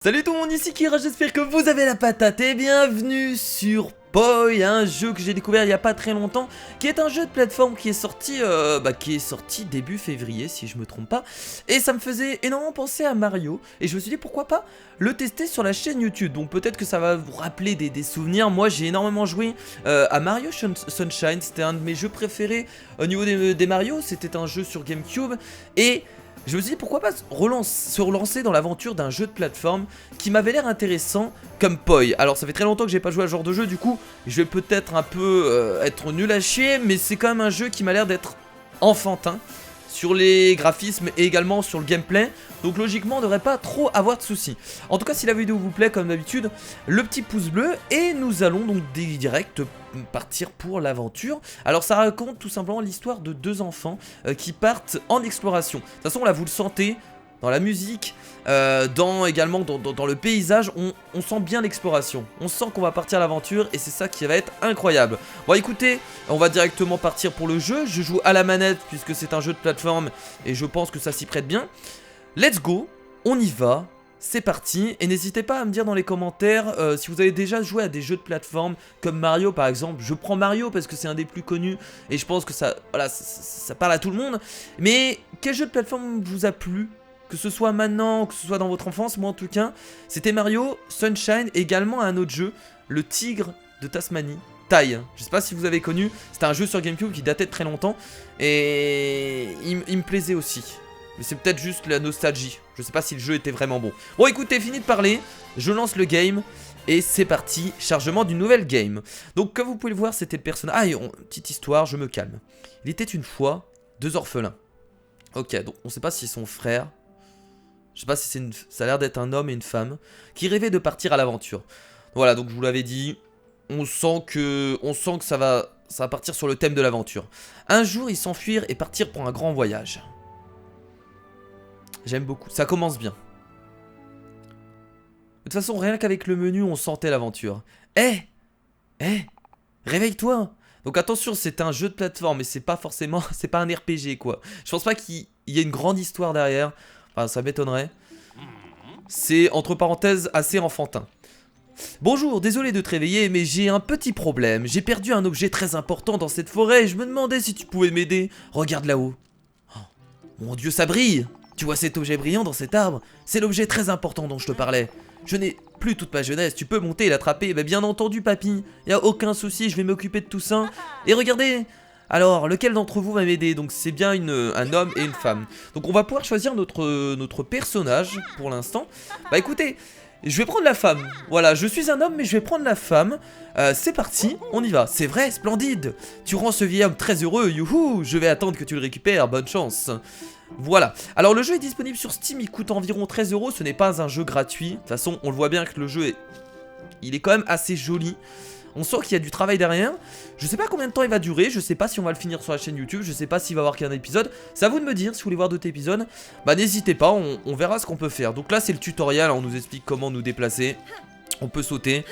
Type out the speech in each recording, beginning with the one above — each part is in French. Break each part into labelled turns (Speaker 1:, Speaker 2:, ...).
Speaker 1: Salut tout le monde, ici Kira, j'espère que vous avez la patate et bienvenue sur Poi, un jeu que j'ai découvert il n'y a pas très longtemps, qui est un jeu de plateforme qui est sorti début février si je me trompe pas, et ça me faisait énormément penser à Mario, et je me suis dit pourquoi pas le tester sur la chaîne YouTube. Donc peut-être que ça va vous rappeler des souvenirs. Moi j'ai énormément joué à Mario Sunshine, c'était un de mes jeux préférés au niveau des Mario, c'était un jeu sur GameCube, et je me suis dit pourquoi pas se relancer dans l'aventure d'un jeu de plateforme qui m'avait l'air intéressant comme Poi. Alors ça fait très longtemps que j'ai pas joué à ce genre de jeu, du coup je vais peut-être un peu être nul à chier, mais c'est quand même un jeu qui m'a l'air d'être enfantin sur les graphismes et également sur le gameplay. Donc logiquement on devrait pas trop avoir de soucis. En tout cas si la vidéo vous plaît comme d'habitude, le petit pouce bleu et nous allons donc direct partir pour l'aventure. Alors ça raconte tout simplement l'histoire de deux enfants qui partent en exploration. De toute façon là vous le sentez dans la musique, également dans le paysage, on sent bien l'exploration. On sent qu'on va partir à l'aventure et c'est ça qui va être incroyable. Bon écoutez, on va directement partir pour le jeu. Je joue à la manette puisque c'est un jeu de plateforme et je pense que ça s'y prête bien. Let's go, on y va. C'est parti, et n'hésitez pas à me dire dans les commentaires si vous avez déjà joué à des jeux de plateforme comme Mario par exemple. Je prends Mario parce que c'est un des plus connus et je pense que ça parle à tout le monde. Mais quel jeu de plateforme vous a plu? Que ce soit maintenant, que ce soit dans votre enfance, moi en tout cas, c'était Mario Sunshine, également un autre jeu, le Tigre de Tasmanie. Taille, je sais pas si vous avez connu, c'était un jeu sur GameCube qui datait de très longtemps et il me plaisait aussi. Mais c'est peut-être juste la nostalgie. Je sais pas si le jeu était vraiment bon. Bon écoutez, fini de parler. Je lance le game. Et c'est parti. Chargement d'une nouvelle game. Donc comme vous pouvez le voir, c'était le personnage. Ah, petite histoire, je me calme. Il était une fois deux orphelins. Ok, donc on sait pas s'ils sont frères. Je sais pas si ça a l'air d'être un homme et une femme qui rêvaient de partir à l'aventure. Voilà, donc je vous l'avais dit. On sent que ça va partir sur le thème de l'aventure. Un jour, ils s'enfuirent et partirent pour un grand voyage. J'aime beaucoup, ça commence bien. De toute façon, rien qu'avec le menu, on sentait l'aventure. Réveille-toi. Donc attention, c'est un jeu de plateforme, mais c'est pas forcément, c'est pas un RPG quoi. Je pense pas qu'il y ait une grande histoire derrière. Enfin, ça m'étonnerait. C'est, entre parenthèses, assez enfantin. Bonjour, désolé de te réveiller, mais j'ai un petit problème. J'ai perdu un objet très important dans cette forêt et je me demandais si tu pouvais m'aider. Regarde là-haut. Oh, mon Dieu, ça brille! Tu vois cet objet brillant dans cet arbre? C'est l'objet très important dont je te parlais. Je n'ai plus toute ma jeunesse, tu peux monter et l'attraper. Mais bien entendu papy, y a aucun souci, je vais m'occuper de tout ça. Et regardez! Alors, lequel d'entre vous va m'aider? Donc c'est bien un homme et une femme. Donc on va pouvoir choisir notre personnage pour l'instant. Bah écoutez, je vais prendre la femme. Voilà, je suis un homme mais je vais prendre la femme. C'est parti, on y va. C'est vrai, splendide. Tu rends ce vieil homme très heureux, youhou. Je vais attendre que tu le récupères, bonne chance. Voilà, alors le jeu est disponible sur Steam, il coûte environ 13 €, ce n'est pas un jeu gratuit. De toute façon, on le voit bien que le jeu il est quand même assez joli. On sent qu'il y a du travail derrière. Je sais pas combien de temps il va durer, je sais pas si on va le finir sur la chaîne YouTube, je sais pas s'il va y avoir qu'un épisode. C'est à vous de me dire si vous voulez voir d'autres épisodes. Bah n'hésitez pas, on verra ce qu'on peut faire. Donc là c'est le tutoriel, on nous explique comment nous déplacer. On peut sauter.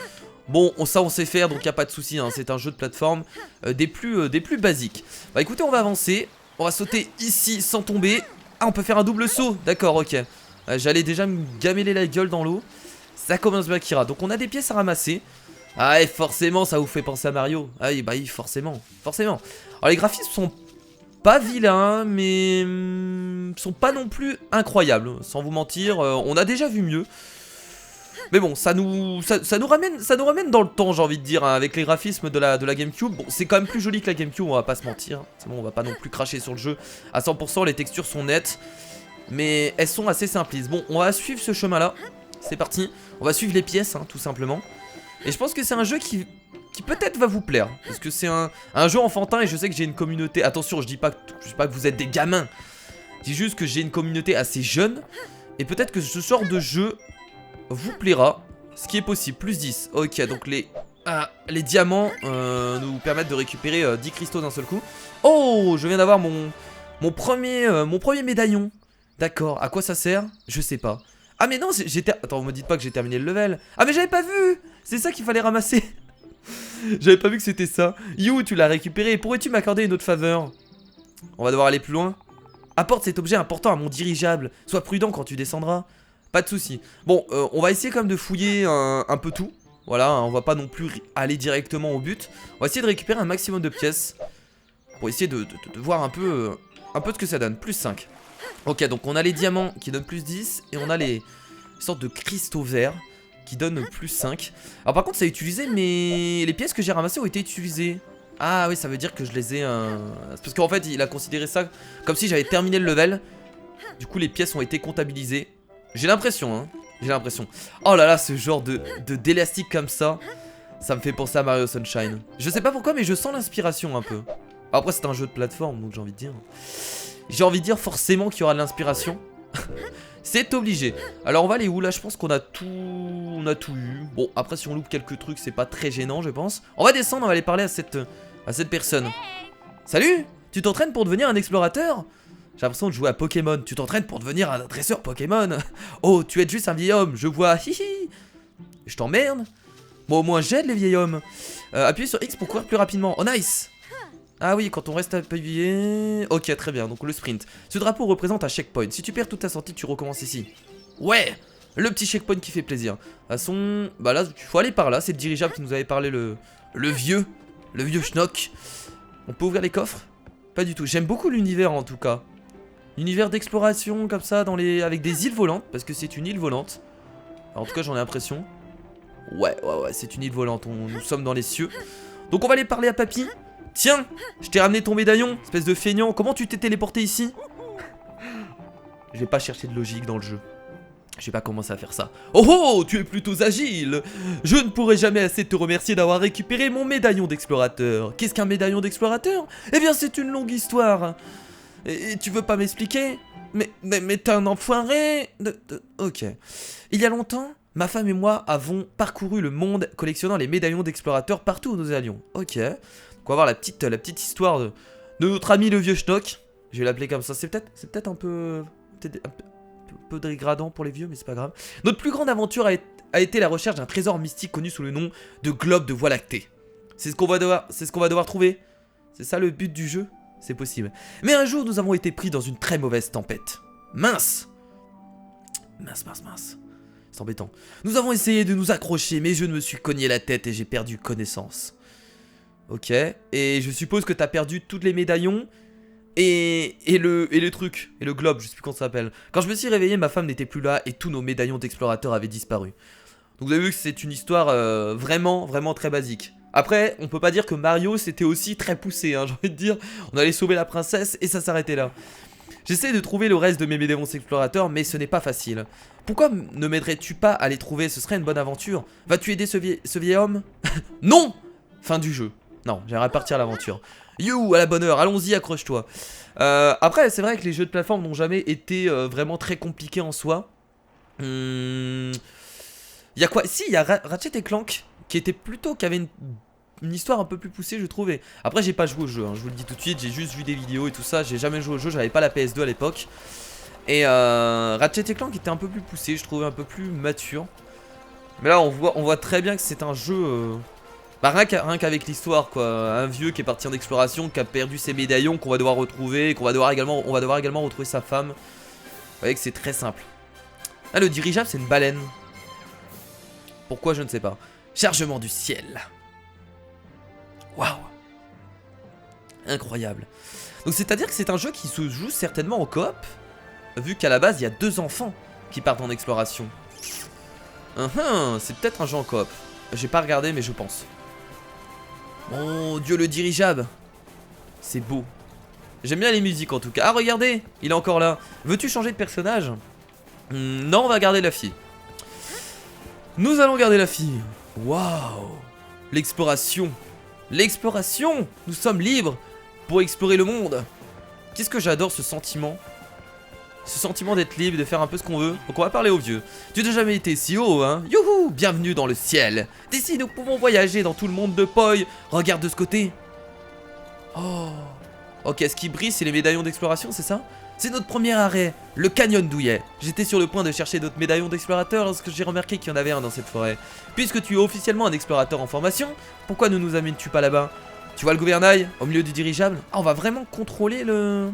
Speaker 1: Bon, ça on sait faire, donc il n'y a pas de souci, hein. C'est un jeu de plateforme des plus basiques. Bah écoutez, on va avancer. On va sauter ici sans tomber. Ah, on peut faire un double saut. D'accord, ok. J'allais déjà me gameler la gueule dans l'eau. Ça commence bien, Kira. Donc on a des pièces à ramasser. Ah, et forcément, ça vous fait penser à Mario. Ah, bah oui, forcément. Forcément. Alors les graphismes sont pas vilains, mais sont pas non plus incroyables. Sans vous mentir, on a déjà vu mieux. Mais bon, ça nous ramène dans le temps, j'ai envie de dire, hein, avec les graphismes de la GameCube. Bon, c'est quand même plus joli que la GameCube, on va pas se mentir. C'est bon, on va pas non plus cracher sur le jeu à 100%, les textures sont nettes. Mais elles sont assez simplistes. Bon, on va suivre ce chemin-là. C'est parti. On va suivre les pièces, hein, tout simplement. Et je pense que c'est un jeu qui peut-être va vous plaire. Parce que c'est un jeu enfantin et je sais que j'ai une communauté... Attention, je dis pas que vous êtes des gamins. Je dis juste que j'ai une communauté assez jeune. Et peut-être que ce genre de jeu vous plaira, ce qui est possible. Plus 10, ok, donc les diamants nous permettent de récupérer 10 cristaux d'un seul coup. Oh, je viens d'avoir mon premier médaillon. D'accord, à quoi ça sert? Je sais pas. Ah mais non, attends, vous me dites pas que j'ai terminé le level. Ah mais j'avais pas vu. C'est ça qu'il fallait ramasser. J'avais pas vu que c'était ça. You, tu l'as récupéré, pourrais-tu m'accorder une autre faveur? On va devoir aller plus loin. Apporte cet objet important à mon dirigeable. Sois prudent quand tu descendras. Pas de soucis. Bon, on va essayer quand même de fouiller un peu tout. Voilà, on va pas non plus aller directement au but. On va essayer de récupérer un maximum de pièces. Pour essayer de voir un peu ce que ça donne. Plus 5. Ok, donc on a les diamants qui donnent plus 10. Et on a les sortes de cristaux verts qui donnent plus 5. Alors par contre ça a utilisé, mais les pièces que j'ai ramassées ont été utilisées. Ah oui, ça veut dire que je les ai... Parce qu'en fait il a considéré ça comme si j'avais terminé le level. Du coup les pièces ont été comptabilisées. J'ai l'impression, hein. J'ai l'impression. Oh là là, ce genre d'élastique comme ça, ça me fait penser à Mario Sunshine. Je sais pas pourquoi, mais je sens l'inspiration un peu. Après c'est un jeu de plateforme, donc j'ai envie de dire... J'ai envie de dire forcément qu'il y aura de l'inspiration. C'est obligé. Alors on va aller où là? Je pense qu'on a tout... On a tout eu. Bon, après si on loupe quelques trucs, c'est pas très gênant, je pense. On va descendre, on va aller parler à cette personne. Salut! Tu t'entraînes pour devenir un explorateur? J'ai l'impression de jouer à Pokémon. Tu t'entraînes pour devenir un dresseur Pokémon? Oh, tu es juste un vieil homme, je vois. Hihi. Je t'emmerde. Bon, au moins j'aide les vieils hommes. Appuyez sur X pour courir plus rapidement. Oh, nice! Ah oui, quand on reste appuyé... Ok, très bien, donc le sprint. Ce drapeau représente un checkpoint. Si tu perds toute ta sortie, tu recommences ici. Ouais! Le petit checkpoint qui fait plaisir. De toute façon, bah là, il faut aller par là. C'est le dirigeable qui nous avait parlé, le vieux schnock. On peut ouvrir les coffres? Pas du tout. J'aime beaucoup l'univers en tout cas. L'univers d'exploration comme ça, avec des îles volantes. Parce que c'est une île volante. Alors, en tout cas, j'en ai l'impression. Ouais, c'est une île volante. Nous sommes dans les cieux. Donc on va aller parler à Papy. Tiens, je t'ai ramené ton médaillon, espèce de feignant. Comment tu t'es téléporté ici? Je vais pas chercher de logique dans le jeu. Je vais pas commencer à faire ça. Oh oh, tu es plutôt agile. Je ne pourrai jamais assez te remercier d'avoir récupéré mon médaillon d'explorateur. Qu'est-ce qu'un médaillon d'explorateur? Eh bien, c'est une longue histoire. Et tu veux pas m'expliquer? Mais t'es un enfoiré. Ok. Il y a longtemps, ma femme et moi avons parcouru le monde collectionnant les médaillons d'explorateurs partout où nous allions. Ok. On va voir la petite histoire de notre ami le vieux schnock. Je vais l'appeler comme ça. C'est peut-être un peu dégradant pour les vieux, mais c'est pas grave. Notre plus grande aventure a été la recherche d'un trésor mystique connu sous le nom de globe de Voie lactée. C'est ce qu'on va devoir trouver. C'est ça le but du jeu? C'est possible. Mais un jour, nous avons été pris dans une très mauvaise tempête. Mince. C'est embêtant. Nous avons essayé de nous accrocher, mais je me suis cogné la tête et j'ai perdu connaissance. Ok, et je suppose que t'as perdu tous les médaillons et le truc, et le globe, je sais plus comment ça s'appelle. Quand je me suis réveillé, ma femme n'était plus là et tous nos médaillons d'explorateur avaient disparu. Donc vous avez vu que c'est une histoire vraiment très basique. Après, on peut pas dire que Mario c'était aussi très poussé, hein, j'ai envie de dire. On allait sauver la princesse et ça s'arrêtait là. J'essaie de trouver le reste de mes médaillons d'explorateur, mais ce n'est pas facile. Pourquoi ne m'aiderais-tu pas à les trouver? Ce serait une bonne aventure. Vas-tu aider ce vieil homme? Non! Fin du jeu. Non, j'aimerais partir à l'aventure. You, à la bonne heure, allons-y, accroche-toi. Après, c'est vrai que les jeux de plateforme n'ont jamais été vraiment très compliqués en soi. Il y a quoi? Si, il y a Ratchet et Clank, qui avait une histoire un peu plus poussée, je trouvais. Après, j'ai pas joué au jeu, hein, je vous le dis tout de suite, j'ai juste vu des vidéos et tout ça. J'ai jamais joué au jeu, j'avais pas la PS2 à l'époque. Et Ratchet et Clank était un peu plus poussé, je trouvais un peu plus mature. Mais là, on voit très bien que c'est un jeu... Bah rien qu'avec l'histoire quoi, un vieux qui est parti en exploration, qui a perdu ses médaillons, qu'on va devoir retrouver, on va devoir également retrouver sa femme. Vous voyez que c'est très simple. Ah, le dirigeable c'est une baleine. Pourquoi je ne sais pas. Chargement du ciel. Waouh. Incroyable. Donc c'est à dire que c'est un jeu qui se joue certainement en coop, vu qu'à la base il y a 2 enfants qui partent en exploration. C'est peut-être un jeu en coop. J'ai pas regardé mais je pense. Mon dieu, le dirigeable. C'est beau. J'aime bien les musiques en tout cas. Ah, regardez, il est encore là. Veux-tu changer de personnage? Non, on va garder la fille. Nous allons garder la fille. Waouh. L'exploration. L'exploration. Nous sommes libres pour explorer le monde. Qu'est-ce que j'adore ce sentiment. Ce sentiment d'être libre, de faire un peu ce qu'on veut. Donc on va parler aux vieux. Tu n'as jamais été si haut, hein? Youhou! Bienvenue dans le ciel. D'ici, nous pouvons voyager dans tout le monde de Poi. Regarde de ce côté. Oh. Ok, ce qui brille, c'est les médaillons d'exploration, c'est ça? C'est notre premier arrêt, le canyon douillet. J'étais sur le point de chercher d'autres médaillons d'explorateur lorsque j'ai remarqué qu'il y en avait un dans cette forêt. Puisque tu es officiellement un explorateur en formation, pourquoi ne nous amènes-tu pas là-bas? Tu vois le gouvernail au milieu du dirigeable? Ah, on va vraiment contrôler le...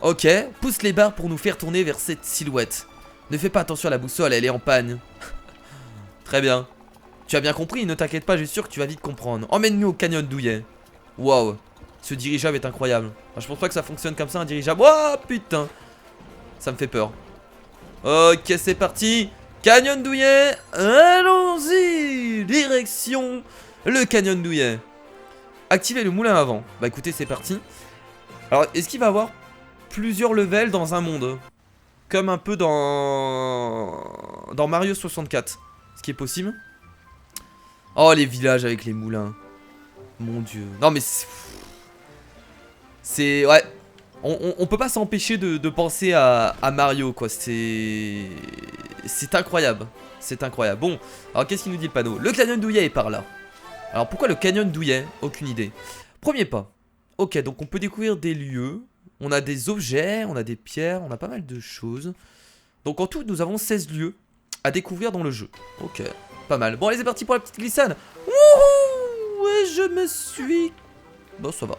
Speaker 1: Ok, pousse les barres pour nous faire tourner vers cette silhouette. Ne fais pas attention à la boussole, elle est en panne. Très bien. Tu as bien compris, ne t'inquiète pas, je suis sûr que tu vas vite comprendre. Emmène-nous au canyon douillet. Waouh. Ce dirigeable est incroyable. Enfin, je pense pas que ça fonctionne comme ça, un dirigeable. Oh putain. Ça me fait peur. Ok, c'est parti. Canyon douillet. Allons-y. Direction le canyon douillet. Activez le moulin à vent. Bah écoutez, c'est parti. Alors, est-ce qu'il va y avoir plusieurs levels dans un monde? Comme un peu dans Mario 64. Ce qui est possible. Oh, les villages avec les moulins. Mon dieu. Non, mais c'est... Ouais. On peut pas s'empêcher de penser à Mario, quoi. C'est incroyable. C'est incroyable. Bon, alors qu'est-ce qu'il nous dit le panneau? Le canyon douillet est par là. Alors pourquoi le canyon douillet? Aucune idée. Premier pas. Ok, donc on peut découvrir des lieux. On a des objets, on a des pierres, on a pas mal de choses. Donc en tout, nous avons 16 lieux à découvrir dans le jeu. Ok, pas mal. Bon, allez, c'est parti pour la petite glissade. Wouhou! Ouais, je me suis... Bon, ça va.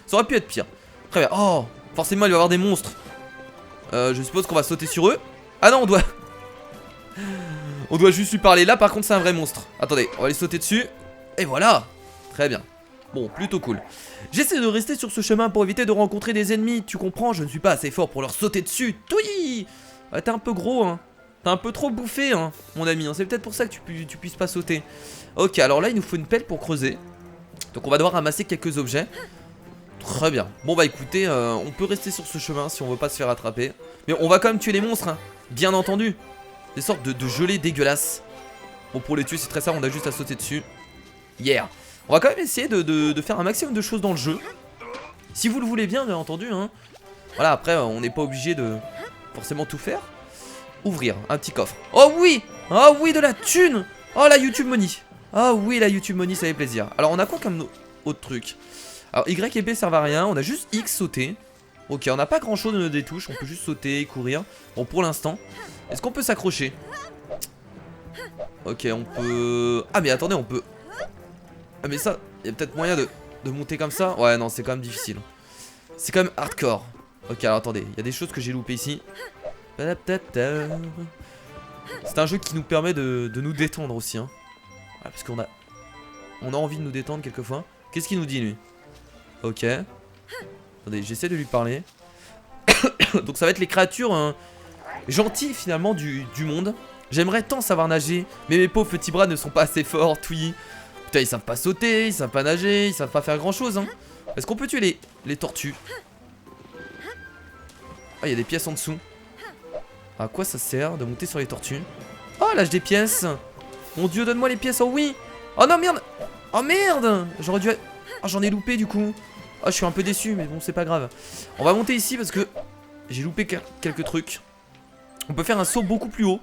Speaker 1: Ça aurait pu être pire. Très bien. Oh, forcément, il va y avoir des monstres. Je suppose qu'on va sauter sur eux. Ah non, on doit... on doit juste lui parler. Là, par contre, c'est un vrai monstre. Attendez, on va aller sauter dessus. Et voilà. Très bien. Bon, plutôt cool. J'essaie de rester sur ce chemin pour éviter de rencontrer des ennemis. Tu comprends, je ne suis pas assez fort pour leur sauter dessus. Toui! Ouais, t'es un peu gros, hein. T'as un peu trop bouffé, hein, mon ami. Hein. C'est peut-être pour ça que tu puisses pas sauter. Ok, alors là, il nous faut une pelle pour creuser. Donc on va devoir ramasser quelques objets. Très bien. Bon bah écoutez, on peut rester sur ce chemin si on veut pas se faire attraper. Mais on va quand même tuer les monstres, hein. Bien entendu. Des sortes de gelées dégueulasses. Bon, pour les tuer, c'est très simple, on a juste à sauter dessus. Yeah. On va quand même essayer de faire un maximum de choses dans le jeu. Si vous le voulez bien entendu, hein. Voilà, après, on n'est pas obligé de forcément tout faire. Ouvrir, un petit coffre. Oh oui! Oh oui, de la thune! Oh, la YouTube Money. Ah oui, la YouTube Money, ça fait plaisir. Alors, on a quoi comme autre truc? Alors, Y et B servent à rien. On a juste X sauter. Ok, on n'a pas grand chose de des touches. On peut juste sauter, courir. Bon, pour l'instant. Est-ce qu'on peut s'accrocher? Ok, on peut... Ah, mais attendez, on peut... Ah, mais ça, il y a peut-être moyen de monter comme ça. Ouais, non, c'est quand même difficile. C'est quand même hardcore. Ok, alors attendez, il y a des choses que j'ai loupées ici. C'est un jeu qui nous permet de nous détendre aussi, hein. Ah, parce qu'on a envie de nous détendre quelquefois. Qu'est-ce qu'il nous dit, lui? Ok. Attendez, j'essaie de lui parler. Donc ça va être les créatures gentilles, finalement, du monde. J'aimerais tant savoir nager, mais mes pauvres petits bras ne sont pas assez forts, oui. Putain, ils savent pas sauter, ils savent pas nager, ils savent pas faire grand-chose, hein. Est-ce qu'on peut tuer les tortues? Ah, il y a des pièces en dessous. À quoi ça sert de monter sur les tortues? Oh, lâche des pièces. Mon dieu, donne-moi les pièces. Oh oui. Oh non, merde. Oh merde. J'aurais dû... Oh, j'en ai loupé du coup. Oh, je suis un peu déçu, mais bon, c'est pas grave. On va monter ici parce que j'ai loupé quelques trucs. On peut faire un saut beaucoup plus haut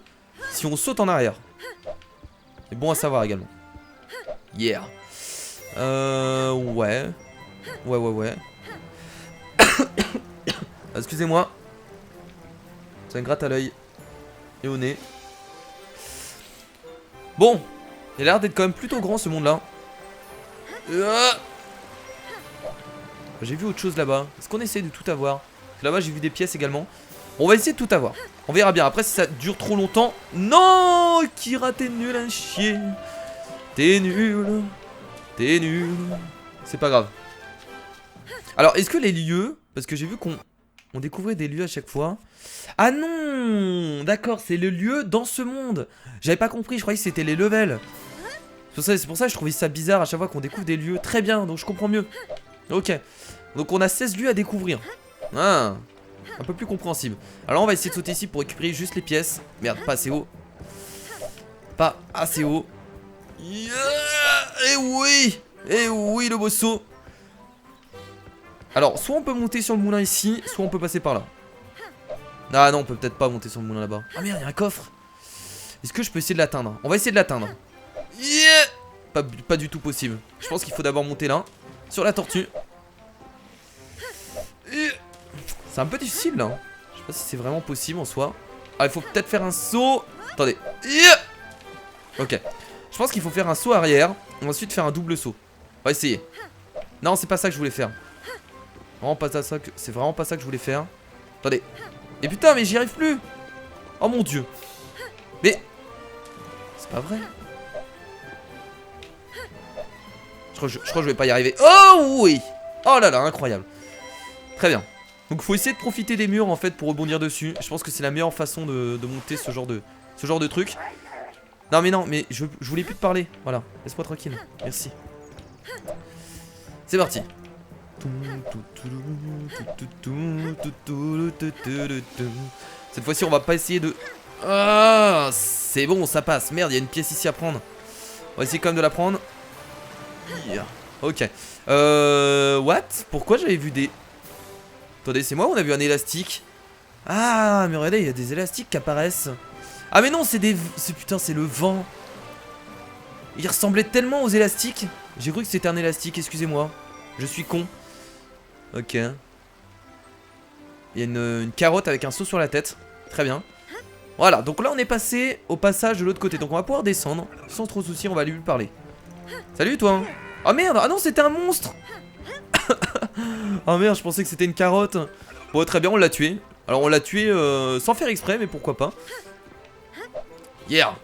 Speaker 1: si on saute en arrière. C'est bon à savoir également. Yeah. Ouais. Ouais. Excusez-moi. Ça me gratte à l'œil et au nez. Bon, il a l'air d'être quand même plutôt grand ce monde-là. J'ai vu autre chose là-bas. Est-ce qu'on essaie de tout avoir? Là-bas, j'ai vu des pièces également. On va essayer de tout avoir. On verra bien. Après, si ça dure trop longtemps... Non, Kira, t'es nul à chier. T'es nul. T'es nul. C'est pas grave. Alors, est-ce que les lieux... Parce que j'ai vu qu'on découvrait des lieux à chaque fois. Ah non, d'accord, c'est le lieu dans ce monde. J'avais pas compris, je croyais que c'était les levels. C'est pour ça que je trouvais ça bizarre à chaque fois qu'on découvre des lieux. Très bien, donc je comprends mieux. Ok, donc on a 16 lieux à découvrir. Ah, un peu plus compréhensible. Alors on va essayer de sauter ici pour récupérer juste les pièces. Merde, pas assez haut. Pas assez haut. Yeah. Et oui, le beau saut. Alors, soit on peut monter sur le moulin ici, soit on peut passer par là. Ah non, on peut peut-être pas monter sur le moulin là-bas. Ah merde, il y a un coffre. Est-ce que je peux essayer de l'atteindre? On va essayer de l'atteindre. Yeah. Pas du tout possible. Je pense qu'il faut d'abord monter là, sur la tortue. C'est un peu difficile là. Je sais pas si c'est vraiment possible en soi. Ah, il faut peut-être faire un saut. Attendez. Ok. Je pense qu'il faut faire un saut arrière. Et ensuite faire un double saut. On va essayer. Non, c'est pas ça que je voulais faire. C'est vraiment pas ça que je voulais faire. Attendez. Et putain, mais j'y arrive plus. Oh mon dieu. Mais... C'est pas vrai. Je crois que je vais pas y arriver. Oh oui. Oh là là, incroyable. Très bien. Donc faut essayer de profiter des murs en fait pour rebondir dessus. Je pense que c'est la meilleure façon de monter ce genre de truc. Non mais je voulais plus te parler. Voilà, laisse-moi tranquille. Merci. C'est parti. Cette fois-ci on va pas essayer de... Ah, c'est bon, ça passe. Merde, il y a une pièce ici à prendre. On va essayer quand même de la prendre. Ok. What? Pourquoi j'avais vu des... Attendez, c'est moi ou on a vu un élastique? Ah, mais regardez, il y a des élastiques qui apparaissent. Ah mais non, c'est des... Putain, c'est le vent. Il ressemblait tellement aux élastiques. J'ai cru que c'était un élastique, excusez-moi. Je suis con. Ok. Il y a une carotte avec un seau sur la tête. Très bien. Voilà, donc là on est passé au passage de l'autre côté. Donc on va pouvoir descendre. Sans trop de soucis, on va lui parler. Salut toi. Oh merde, ah non, c'était un monstre. Oh merde, je pensais que c'était une carotte. Bon, très bien, on l'a tué. Alors on l'a tué sans faire exprès, mais pourquoi pas. Yeah.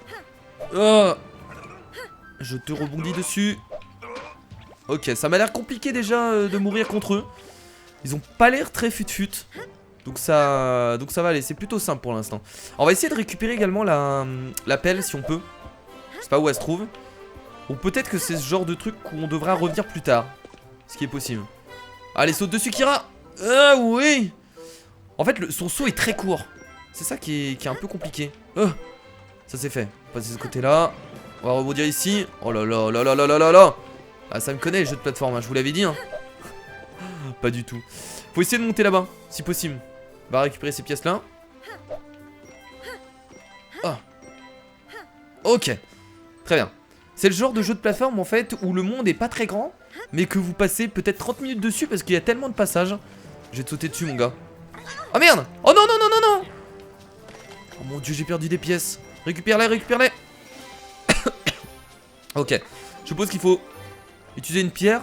Speaker 1: Je te rebondis dessus. Ok, ça m'a l'air compliqué déjà de mourir contre eux. Ils ont pas l'air très fut-fut. Donc ça va aller, c'est plutôt simple pour l'instant. On va essayer de récupérer également la pelle si on peut. Je sais pas où elle se trouve. Ou peut-être que c'est ce genre de truc où on devra revenir plus tard. Ce qui est possible. Allez, saute dessus Kira. Ah oui. En fait son saut est très court. C'est ça qui est un peu compliqué. Ça c'est fait. On va passer de ce côté là. On va rebondir ici. Oh là là là là là là là là. Ah ça me connaît les jeux de plateforme, hein, je vous l'avais dit hein. Pas du tout. Faut essayer de monter là-bas, si possible. On va récupérer ces pièces là. Ah. Ok. Très bien. C'est le genre de jeu de plateforme en fait où le monde est pas très grand, mais que vous passez peut-être 30 minutes dessus parce qu'il y a tellement de passages. Je vais te sauter dessus mon gars. Oh merde. Oh non non non non non. Oh mon dieu, j'ai perdu des pièces. Récupère-les, récupère-les. Ok. Je suppose qu'il faut utiliser une pierre.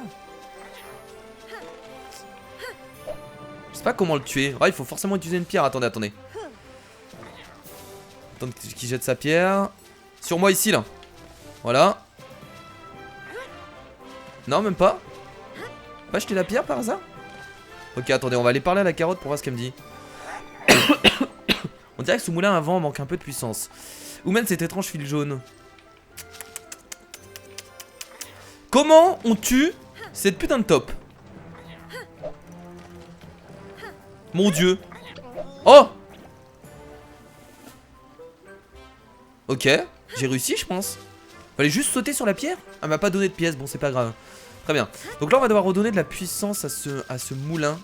Speaker 1: Je sais pas comment le tuer. Ah, il faut forcément utiliser une pierre. Attendez, attendez. Attends qu'il jette sa pierre. Sur moi ici là. Voilà. Non, même pas. Pas jeter la pierre par hasard? Ok, attendez, on va aller parler à la carotte pour voir ce qu'elle me dit. On dirait que ce moulin à vent manque un peu de puissance. Ou même cet étrange fil jaune. Comment on tue cette putain de taupe? Mon dieu. Oh. Ok, j'ai réussi je pense. Fallait juste sauter sur la pierre. Elle m'a pas donné de pièces, bon c'est pas grave. Très bien. Donc là on va devoir redonner de la puissance à ce moulin.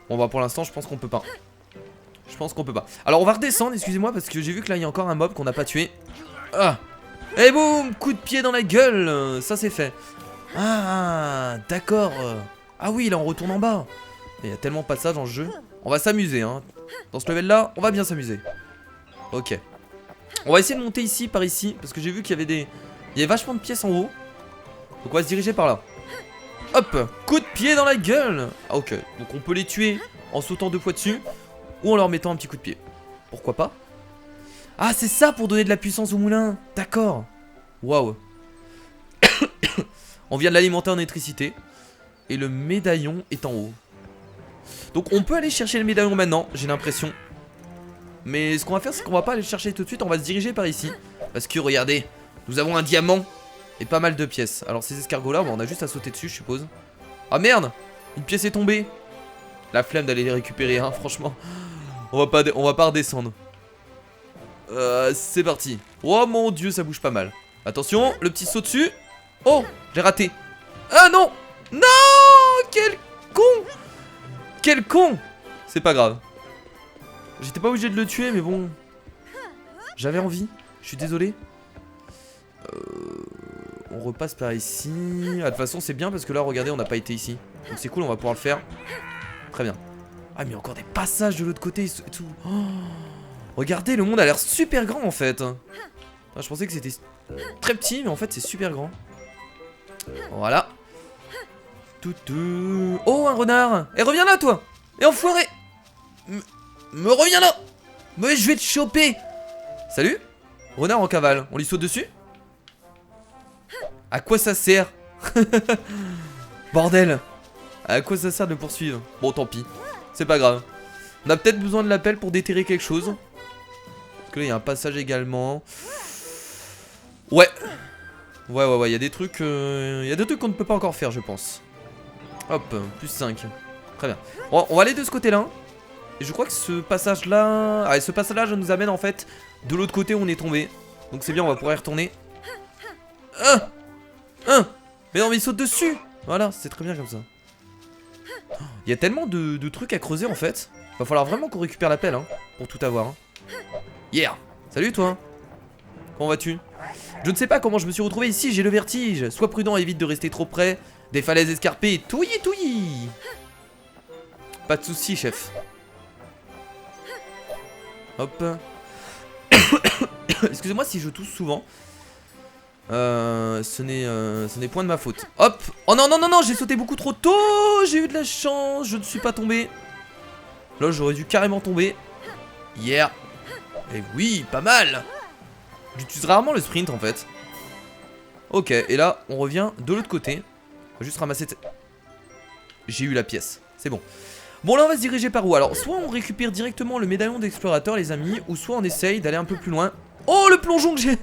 Speaker 1: Bon bah pour l'instant je pense qu'on peut pas. Je pense qu'on peut pas. Alors on va redescendre, excusez-moi, parce que j'ai vu que là il y a encore un mob qu'on n'a pas tué. Ah. Et boum, coup de pied dans la gueule. Ça c'est fait. Ah d'accord. Ah oui, là on retourne en bas. Il y a tellement pas de ça dans le jeu. On va s'amuser hein. Dans ce level là, on va bien s'amuser. Ok. On va essayer de monter ici, par ici. Parce que j'ai vu qu'il y avait des... Il y avait vachement de pièces en haut. Donc on va se diriger par là. Hop, coup de pied dans la gueule. Ah ok, donc on peut les tuer en sautant 2 fois dessus. Ou en leur mettant un petit coup de pied. Pourquoi pas? Ah c'est ça pour donner de la puissance au moulin. D'accord. Waouh. On vient de l'alimenter en électricité. Et le médaillon est en haut. Donc on peut aller chercher le médaillon maintenant, j'ai l'impression. Mais ce qu'on va faire, c'est qu'on va pas aller le chercher tout de suite. On va se diriger par ici. Parce que regardez, nous avons un diamant et pas mal de pièces. Alors ces escargots là, bon, on a juste à sauter dessus je suppose. Ah merde, une pièce est tombée. La flemme d'aller les récupérer hein, franchement. On va pas redescendre. C'est parti. Oh mon dieu, ça bouge pas mal. Attention, le petit saut dessus. Oh, j'ai raté. Ah non. Non. Quel con. Quel con. C'est pas grave. J'étais pas obligé de le tuer mais bon. J'avais envie. Je suis désolé. On repasse par ici. Ah, de toute façon c'est bien parce que là regardez on n'a pas été ici. Donc c'est cool, on va pouvoir le faire. Très bien. Ah mais il y a encore des passages de l'autre côté et tout. Oh, regardez, le monde a l'air super grand en fait. Ah, je pensais que c'était très petit mais en fait c'est super grand. Voilà. Oh un renard. Et reviens là toi. Et enfoiré. Me reviens là. Mais je vais te choper. Salut. Renard en cavale, on lui saute dessus? À quoi ça sert? Bordel. À quoi ça sert de le poursuivre? Bon, tant pis. C'est pas grave. On a peut-être besoin de l'appel pour déterrer quelque chose. Parce que là, il y a un passage également. Ouais. Ouais, il y a des trucs... Il y a des trucs qu'on ne peut pas encore faire, je pense. Hop, plus 5. Très bien. Bon, on va aller de ce côté-là. Et je crois que ce passage-là... Ah, ce passage-là nous amène, en fait, de l'autre côté où on est tombé. Donc c'est bien, on va pouvoir y retourner. Mais non, mais il saute dessus. Voilà, c'est très bien comme ça. Il y a tellement de trucs à creuser, en fait. Va falloir vraiment qu'on récupère la pelle, hein, pour tout avoir. Hein. Yeah. Salut, toi. Comment vas-tu? Je ne sais pas comment je me suis retrouvé ici, j'ai le vertige. Sois prudent, évite de rester trop près des falaises escarpées. Touillis, touillis. Pas de soucis, chef. Hop. Excusez-moi si je tousse souvent. Ce n'est point de ma faute. Hop. Oh non, non, non, non, j'ai sauté beaucoup trop tôt. J'ai eu de la chance, je ne suis pas tombé. Là, j'aurais dû carrément tomber. Yeah. Et oui, pas mal. J'utilise rarement le sprint en fait. Ok, et là, on revient de l'autre côté. On va juste ramasser... J'ai eu la pièce, c'est bon. Bon, là, on va se diriger par où? Alors, soit on récupère directement le médaillon d'explorateur, les amis, ou soit on essaye d'aller un peu plus loin. Oh, le plongeon que j'ai...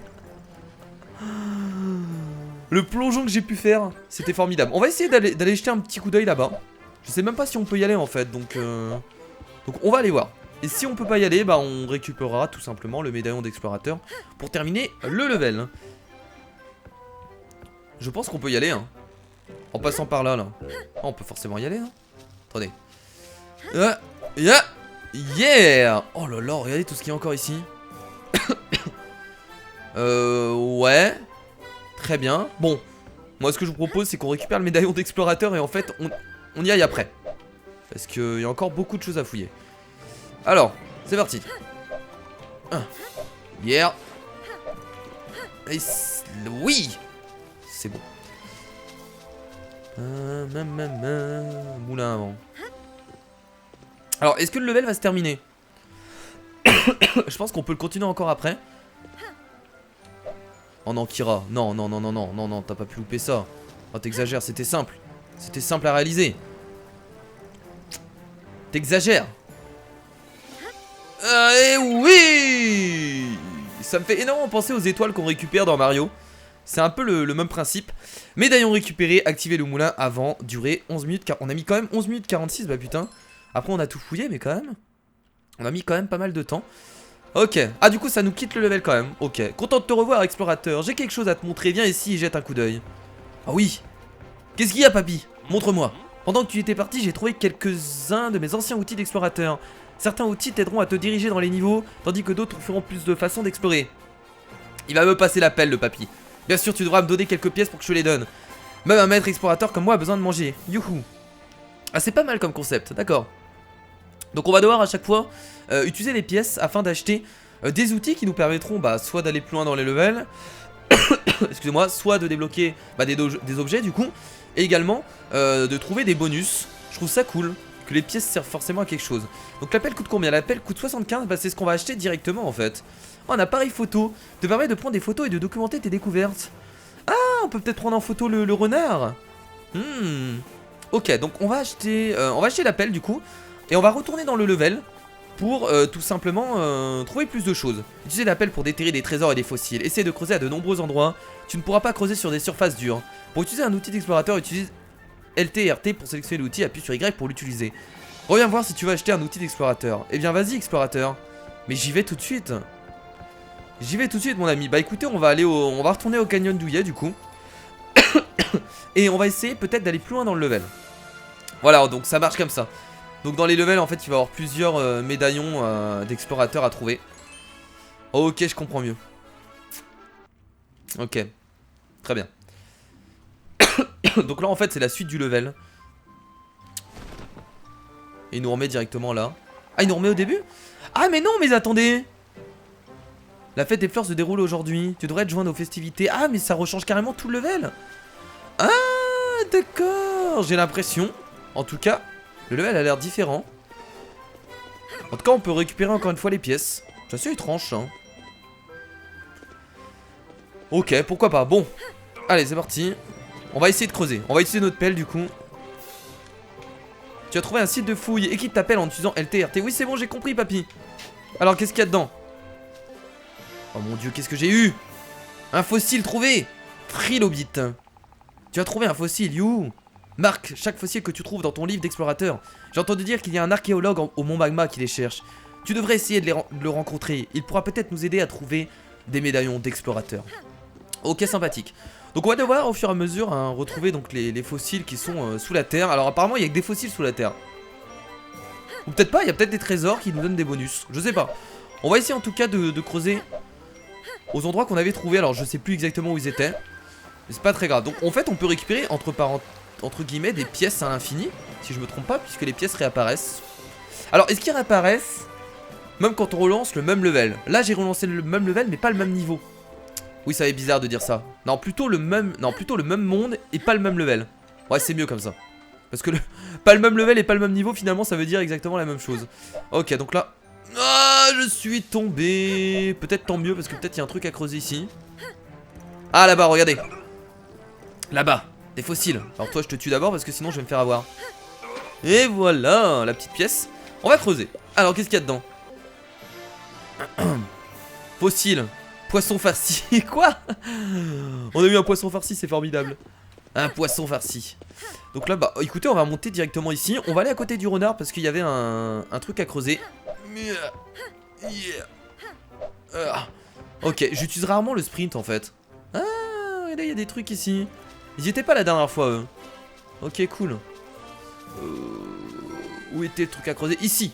Speaker 1: Le plongeon que j'ai pu faire, c'était formidable. On va essayer d'aller jeter un petit coup d'œil là-bas. Je sais même pas si on peut y aller en fait, donc on va aller voir. Et si on peut pas y aller, bah on récupérera tout simplement le médaillon d'explorateur pour terminer le level. Je pense qu'on peut y aller, hein. En passant par là, là. Oh, on peut forcément y aller, hein. Attendez. Yeah. Oh là là, regardez tout ce qu'il y a encore ici. Ouais. Très bien. Bon, moi ce que je vous propose c'est qu'on récupère le médaillon d'explorateur et en fait on y aille après. Parce qu'il y a encore beaucoup de choses à fouiller. Alors, c'est parti. Yeah. Et oui. C'est bon. Moulin avant. Alors, est-ce que le level va se terminer? Je pense qu'on peut le continuer encore après. Oh non, Kira, non, non, non, non, non, non, non, t'as pas pu louper ça. Oh, t'exagères, c'était simple. C'était simple à réaliser. T'exagères. Et oui. Ça me fait énormément penser aux étoiles qu'on récupère dans Mario. C'est un peu le même principe. Médaillon récupéré, activer le moulin avant, durée 11 minutes. On a mis quand même 11 minutes 46, bah putain. Après, on a tout fouillé, mais quand même. On a mis quand même pas mal de temps. Ok, ah du coup ça nous quitte le level quand même. Ok, content de te revoir explorateur. J'ai quelque chose à te montrer, viens ici et jette un coup d'œil. Ah oui. Qu'est-ce qu'il y a papy? Montre-moi. Pendant que tu étais parti, j'ai trouvé quelques-uns de mes anciens outils d'explorateur. Certains outils t'aideront à te diriger dans les niveaux, tandis que d'autres feront plus de façons d'explorer. Il va me passer l'appel le papy. Bien sûr tu devras me donner quelques pièces pour que je les donne. Même un maître explorateur comme moi a besoin de manger. Youhou. Ah c'est pas mal comme concept, d'accord. Donc on va devoir à chaque fois utiliser les pièces afin d'acheter des outils qui nous permettront soit d'aller plus loin dans les levels, excusez-moi, soit de débloquer des objets du coup, et également de trouver des bonus. Je trouve ça cool, que les pièces servent forcément à quelque chose. Donc l'appel coûte combien? L'appel coûte 75, c'est ce qu'on va acheter directement en fait. Oh, un appareil photo, te permet de prendre des photos et de documenter tes découvertes. Ah, on peut peut-être prendre en photo le renard. Ok, donc on va acheter l'appel du coup. Et on va retourner dans le level pour tout simplement trouver plus de choses. Utiliser l'appel pour déterrer des trésors et des fossiles. Essaye de creuser à de nombreux endroits. Tu ne pourras pas creuser sur des surfaces dures. Pour utiliser un outil d'explorateur, utilise LT et RT pour sélectionner l'outil, appuie sur Y pour l'utiliser. Reviens voir si tu veux acheter un outil d'explorateur. Eh bien vas-y explorateur. Mais j'y vais tout de suite. J'y vais tout de suite mon ami. Bah écoutez, on va retourner au canyon d'Ouya du coup. Et on va essayer peut-être d'aller plus loin dans le level. Voilà, donc ça marche comme ça. Donc dans les levels en fait il va y avoir plusieurs médaillons d'explorateurs à trouver. Ok, je comprends mieux. Ok, très bien. Donc là en fait c'est la suite du level. Et il nous remet directement là. Ah, il nous remet au début? Ah mais non, mais attendez. La fête des fleurs se déroule aujourd'hui. Tu devrais te joindre aux festivités. Ah mais ça rechange carrément tout le level. Ah d'accord. J'ai l'impression, en tout cas, le level a l'air différent. En tout cas, on peut récupérer encore une fois les pièces. C'est assez étrange, ça. Ok, pourquoi pas. Bon, allez, c'est parti. On va essayer de creuser. On va utiliser notre pelle, du coup. Tu as trouvé un site de fouille. Équipe t'appelle en utilisant LTRT. Oui, c'est bon, j'ai compris, papy. Alors, qu'est-ce qu'il y a dedans? Oh mon dieu, qu'est-ce que j'ai eu? Un fossile trouvé. Trilobite. Tu as trouvé un fossile, you. Marque chaque fossile que tu trouves dans ton livre d'explorateur. J'ai entendu dire qu'il y a un archéologue au Mont Magma qui les cherche. Tu devrais essayer de le rencontrer. Il pourra peut-être nous aider à trouver des médaillons d'explorateur. Ok, sympathique. Donc on va devoir au fur et à mesure retrouver donc les fossiles qui sont sous la terre. Alors apparemment il y a que des fossiles sous la terre. Ou peut-être pas, il y a peut-être des trésors qui nous donnent des bonus. Je sais pas. On va essayer en tout cas de creuser aux endroits qu'on avait trouvés. Alors je sais plus exactement où ils étaient. Mais c'est pas très grave. Donc en fait on peut récupérer entre guillemets des pièces à l'infini. Si je me trompe pas, puisque les pièces réapparaissent. Alors est-ce qu'ils réapparaissent même quand on relance le même level? Là j'ai relancé le même level mais pas le même niveau. Oui, ça va être bizarre de dire ça. Non, plutôt le même monde et pas le même level. Ouais, c'est mieux comme ça. Parce que pas le même level et pas le même niveau, finalement, ça veut dire exactement la même chose. Ok, donc là... Ah, je suis tombé. Peut-être tant mieux, parce que peut-être il y a un truc à creuser ici. Ah, là-bas, regardez. Là-bas, des fossiles. Alors toi, je te tue d'abord, parce que sinon, je vais me faire avoir. Et voilà, la petite pièce. On va creuser. Alors, qu'est-ce qu'il y a dedans? Fossile. Poisson farci. Quoi? On a eu un poisson farci, c'est formidable. Un poisson farci. Donc là, bah écoutez, on va monter directement ici. On va aller à côté du renard parce qu'il y avait un truc à creuser. Ok, j'utilise rarement le sprint en fait. Ah, regardez, il y a des trucs ici. Ils y étaient pas la dernière fois, eux. Ok, cool. Où était le truc à creuser? Ici.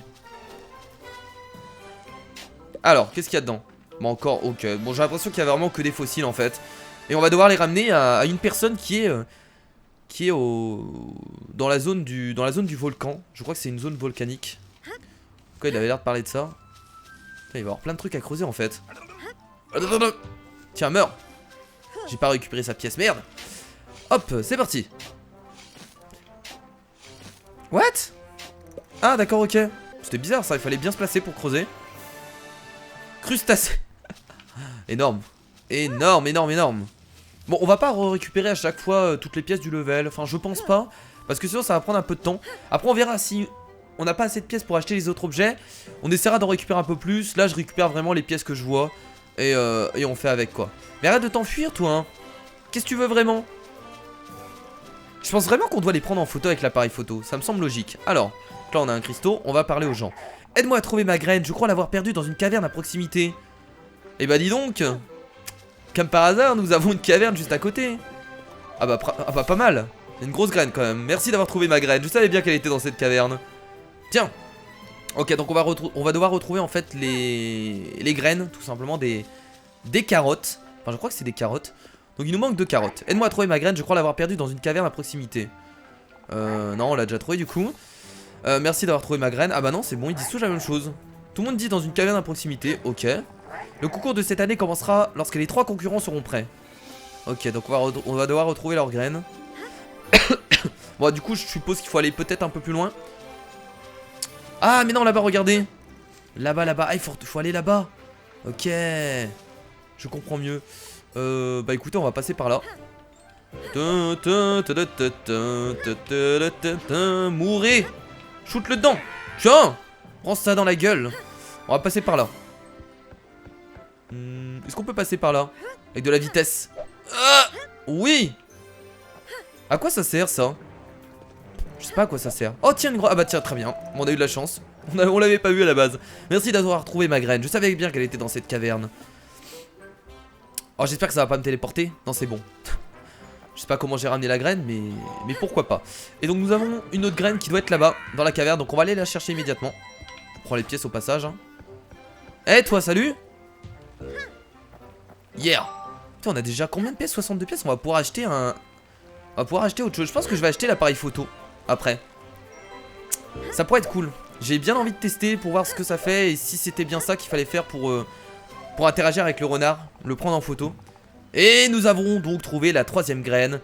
Speaker 1: Alors, qu'est-ce qu'il y a dedans? Bon, encore, ok. Bon, j'ai l'impression qu'il y a vraiment que des fossiles en fait. Et on va devoir les ramener à une personne qui est dans la zone du volcan. Je crois que c'est une zone volcanique. Pourquoi il avait l'air de parler de ça? Putain, il va y avoir plein de trucs à creuser en fait. Tiens, meurs. J'ai pas récupéré sa pièce, merde. Hop, c'est parti. What? Ah, d'accord, ok. C'était bizarre ça, il fallait bien se placer pour creuser. Crustacé. Énorme. Énorme, énorme, énorme. Bon, on va pas récupérer à chaque fois toutes les pièces du level. Enfin, je pense pas. Parce que sinon, ça va prendre un peu de temps. Après, on verra si on n'a pas assez de pièces pour acheter les autres objets. On essaiera d'en récupérer un peu plus. Là, je récupère vraiment les pièces que je vois. Et on fait avec, quoi. Mais arrête de t'enfuir, toi, hein. Qu'est-ce que tu veux vraiment? Je pense vraiment qu'on doit les prendre en photo avec l'appareil photo. Ça me semble logique. Alors, là, on a un cristaux. On va parler aux gens. Aide-moi à trouver ma graine. Je crois l'avoir perdue dans une caverne à proximité. Eh bah, dis donc. Comme par hasard, nous avons une caverne juste à côté. Ah bah pas mal. Une grosse graine quand même. Merci d'avoir trouvé ma graine. Je savais bien qu'elle était dans cette caverne. Tiens. Ok, donc on va devoir retrouver en fait les graines, tout simplement des carottes. Enfin, je crois que c'est des carottes. Donc il nous manque 2 carottes. Aide-moi à trouver ma graine. Je crois l'avoir perdue dans une caverne à proximité. Non, on l'a déjà trouvé du coup. Merci d'avoir trouvé ma graine. Ah bah non, c'est bon, ils disent tous la même chose. Tout le monde dit dans une caverne à proximité. Ok. Le concours de cette année commencera lorsque les 3 concurrents seront prêts. Ok, donc on va devoir retrouver leurs graines. Bon, du coup, je suppose qu'il faut aller peut-être un peu plus loin. Ah, mais non, là-bas, regardez. Là-bas, là-bas. Ah, il faut aller là-bas. Ok. Je comprends mieux. Bah, écoutez, on va passer par là. Mourez. Shoot le dedans. Tiens. Prends ça dans la gueule. On va passer par là. Est-ce qu'on peut passer par là? Avec de la vitesse. Ah, oui. À quoi ça sert ça? Je sais pas à quoi ça sert. Oh tiens une grosse... Ah bah tiens très bien. On a eu de la chance. On l'avait pas vu à la base. Merci d'avoir retrouvé ma graine. Je savais bien qu'elle était dans cette caverne. Oh j'espère que ça va pas me téléporter. Non c'est bon. Je sais pas comment j'ai ramené la graine mais pourquoi pas. Et donc nous avons une autre graine qui doit être là-bas dans la caverne. Donc on va aller la chercher immédiatement. On prend les pièces au passage hein. Eh toi salut. Yeah. Putain, on a déjà combien de pièces? 62 pièces. On va pouvoir acheter un... On va pouvoir acheter autre chose. Je pense que je vais acheter l'appareil photo après. Ça pourrait être cool. J'ai bien envie de tester pour voir ce que ça fait. Et si c'était bien ça qu'il fallait faire pour interagir avec le renard. Le prendre en photo. Et nous avons donc trouvé la 3ème graine.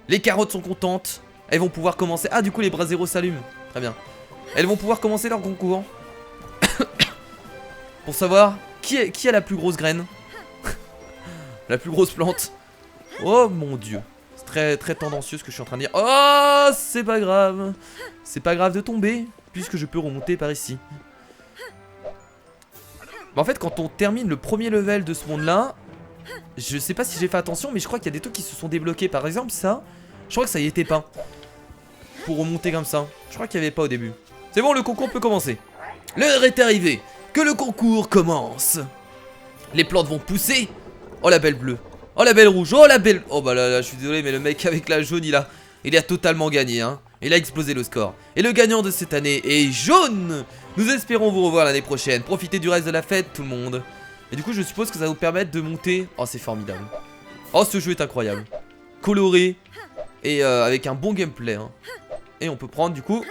Speaker 1: Les carottes sont contentes. Elles vont pouvoir commencer... Ah du coup les bras zéro s'allument. Très bien. Elles vont pouvoir commencer leur concours. pour savoir qui a la plus grosse graine. La plus grosse plante. Oh mon dieu. C'est très très tendancieux ce que je suis en train de dire. Oh, c'est pas grave. C'est pas grave de tomber, puisque je peux remonter par ici. En fait, quand on termine le premier level de ce monde-là, je sais pas si j'ai fait attention, mais je crois qu'il y a des trucs qui se sont débloqués. Par exemple, ça, je crois que ça y était pas. Pour remonter comme ça. Je crois qu'il n'y avait pas au début. C'est bon, le concours peut commencer. L'heure est arrivée. Que le concours commence. Les plantes vont pousser. Oh la belle bleue. Oh la belle rouge. Oh la belle... Oh bah là, je suis désolé, mais le mec avec la jaune, il a totalement gagné, hein. Il a explosé le score. Et le gagnant de cette année est jaune. Nous espérons vous revoir l'année prochaine. Profitez du reste de la fête, tout le monde. Et du coup, je suppose que ça va vous permettre de monter. Oh, c'est formidable. Oh, ce jeu est incroyable. Coloré. Et avec un bon gameplay, hein. Et on peut prendre, du coup,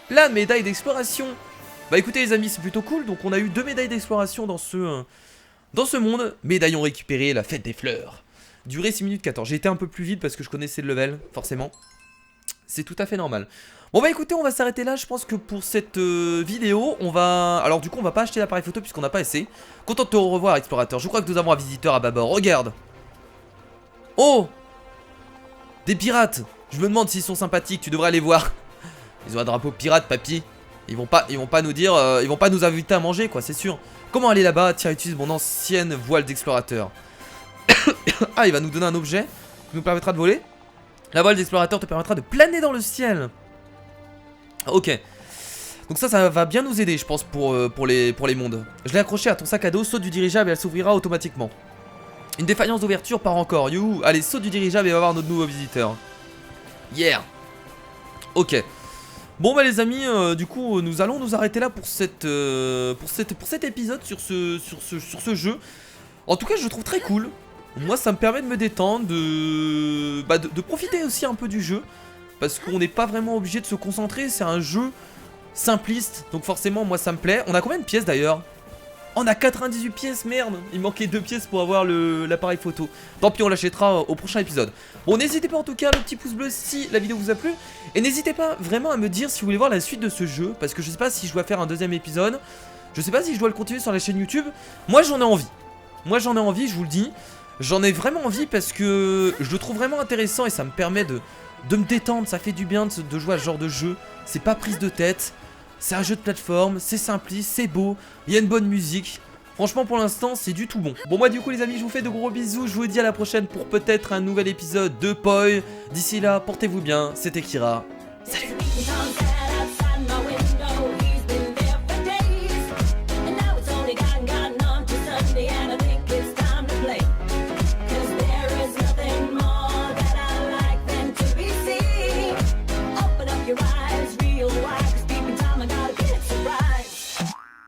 Speaker 1: la médaille d'exploration. Bah écoutez les amis, c'est plutôt cool. Donc on a eu 2 médailles d'exploration dans ce monde. Médaillon récupéré, la fête des fleurs. Durée 6 minutes 14. J'ai été un peu plus vite parce que je connaissais le level, forcément. C'est tout à fait normal. Bon bah écoutez, on va s'arrêter là. Je pense que pour cette vidéo, on va... Alors du coup, on va pas acheter l'appareil photo puisqu'on n'a pas assez. Content de te revoir, explorateur. Je crois que nous avons un visiteur à bâbord. Regarde. Oh, des pirates. Je me demande s'ils sont sympathiques, tu devrais aller voir. Ils ont un drapeau pirate, papy. Ils vont pas nous dire, ils vont pas nous inviter à manger, quoi, c'est sûr. Comment aller là-bas? Tiens, utilise mon ancienne voile d'explorateur. Ah, il va nous donner un objet qui nous permettra de voler. La voile d'explorateur te permettra de planer dans le ciel. Ok. Donc ça va bien nous aider, je pense, pour les mondes. Je l'ai accroché à ton sac à dos, saute du dirigeable et elle s'ouvrira automatiquement. Une défaillance d'ouverture part encore. You, allez, saute du dirigeable et va voir notre nouveau visiteur. Yeah. Ok. Bon bah les amis, du coup nous allons nous arrêter là pour cet épisode sur ce jeu. En tout cas je le trouve très cool. Moi ça me permet de me détendre, de profiter aussi un peu du jeu. Parce qu'on n'est pas vraiment obligé de se concentrer, c'est un jeu simpliste. Donc forcément moi ça me plaît. On a combien de pièces d'ailleurs? On a 98 pièces, merde. Il manquait 2 pièces pour avoir l'appareil photo. Tant pis, on l'achètera au prochain épisode. Bon, n'hésitez pas en tout cas, le petit pouce bleu si la vidéo vous a plu. Et n'hésitez pas vraiment à me dire si vous voulez voir la suite de ce jeu. Parce que je sais pas si je dois faire un 2e épisode. Je sais pas si je dois le continuer sur la chaîne YouTube. Moi j'en ai envie. Moi j'en ai envie, je vous le dis. J'en ai vraiment envie parce que je le trouve vraiment intéressant. Et ça me permet de me détendre. Ça fait du bien de jouer à ce genre de jeu. C'est pas prise de tête. C'est un jeu de plateforme, c'est simpliste, c'est beau, il y a une bonne musique. Franchement pour l'instant c'est du tout bon. Bon moi du coup les amis je vous fais de gros bisous. Je vous dis à la prochaine pour peut-être un nouvel épisode de Poi. D'ici là portez-vous bien, c'était Kira. Salut.